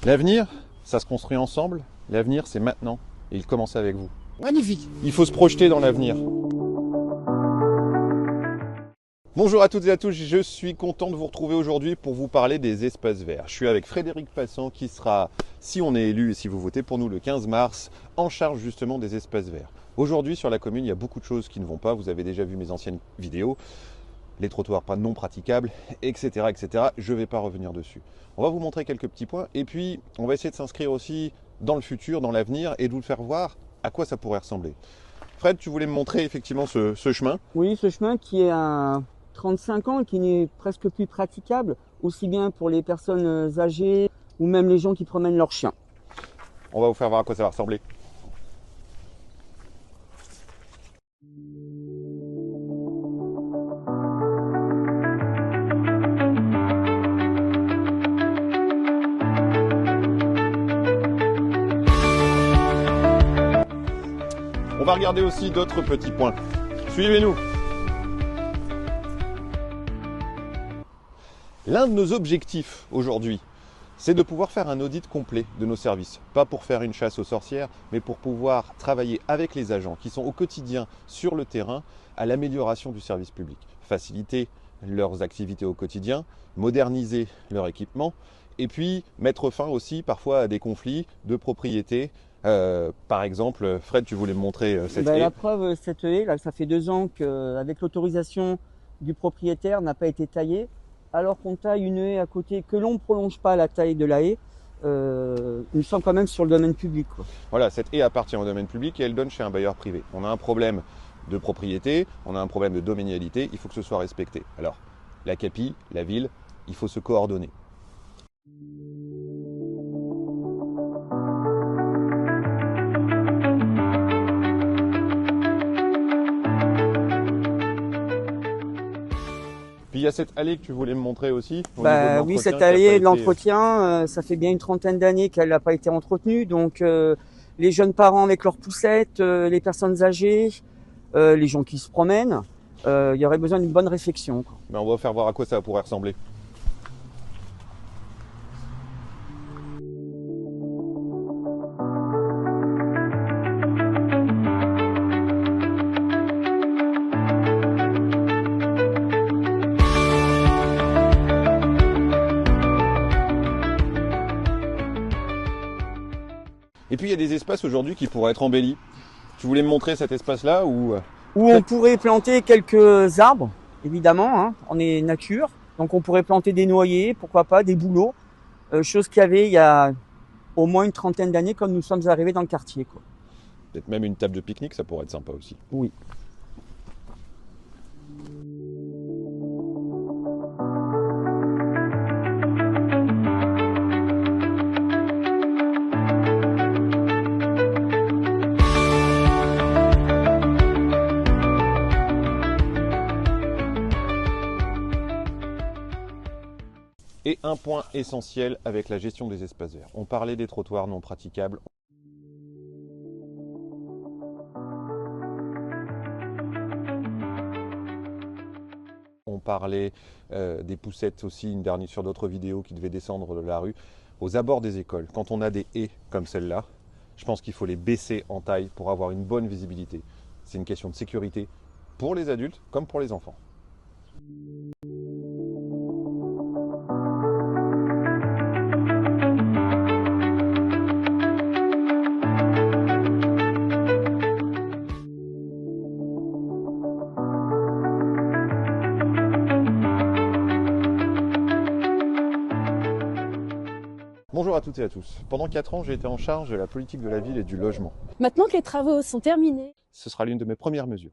L'avenir, ça se construit ensemble. L'avenir, c'est maintenant. Et il commence avec vous. Magnifique. Il faut se projeter dans l'avenir. Bonjour à toutes et à tous, je suis content de vous retrouver aujourd'hui pour vous parler des espaces verts. Je suis avec Frédéric Passant qui sera, si on est élu et si vous votez pour nous le 15 mars, en charge justement des espaces verts. Aujourd'hui sur la commune, il y a beaucoup de choses qui ne vont pas, vous avez déjà vu mes anciennes vidéos, les trottoirs pas non praticables, etc. etc. Je ne vais pas revenir dessus. On va vous montrer quelques petits points et puis on va essayer de s'inscrire aussi dans le futur, dans l'avenir et de vous faire voir à quoi ça pourrait ressembler. Fred, tu voulais me montrer effectivement ce chemin. Oui, ce chemin qui est à 35 ans et qui n'est presque plus praticable, aussi bien pour les personnes âgées ou même les gens qui promènent leurs chiens. On va vous faire voir à quoi ça va ressembler. On va regarder aussi d'autres petits points. Suivez-nous. L'un de nos objectifs aujourd'hui, c'est de pouvoir faire un audit complet de nos services. Pas pour faire une chasse aux sorcières, mais pour pouvoir travailler avec les agents qui sont au quotidien sur le terrain à l'amélioration du service public. Faciliter leurs activités au quotidien, moderniser leur équipement et puis mettre fin aussi parfois à des conflits de propriété. Par exemple, Fred, tu voulais me montrer cette haie. La preuve, cette haie, là, ça fait 2 ans qu'avec l'autorisation du propriétaire, n'a pas été taillée. Alors qu'on taille une haie à côté, que l'on ne prolonge pas la taille de la haie, nous sommes quand même sur le domaine public, quoi. Voilà, cette haie appartient au domaine public et elle donne chez un bailleur privé. On a un problème de propriété, on a un problème de domanialité, il faut que ce soit respecté. Alors, la CAPI, la ville, il faut se coordonner. Puis il y a cette allée que tu voulais me montrer aussi. Oui, cette allée de l'entretien, ça fait bien une 30aine d'années qu'elle n'a pas été entretenue. Donc les jeunes parents avec leurs poussettes, les personnes âgées, les gens qui se promènent, il y aurait besoin d'une bonne réflexion, quoi. On va faire voir à quoi ça pourrait ressembler. Et puis il y a des espaces aujourd'hui qui pourraient être embellis. Tu voulais me montrer cet espace-là où on pourrait planter quelques arbres, évidemment, hein, on est nature. Donc on pourrait planter des noyers, pourquoi pas, des bouleaux. Chose qu'il y avait il y a au moins une 30aine d'années quand nous sommes arrivés dans le quartier, quoi. Peut-être même une table de pique-nique, ça pourrait être sympa aussi. Oui. Et un point essentiel avec la gestion des espaces verts. On parlait des trottoirs non praticables. On parlait des poussettes aussi sur d'autres vidéos qui devaient descendre de la rue. Aux abords des écoles, quand on a des haies comme celle-là, je pense qu'il faut les baisser en taille pour avoir une bonne visibilité. C'est une question de sécurité pour les adultes comme pour les enfants. Bonjour à toutes et à tous. Pendant 4 ans, j'ai été en charge de la politique de la ville et du logement. Maintenant que les travaux sont terminés, Ce sera l'une de mes premières mesures.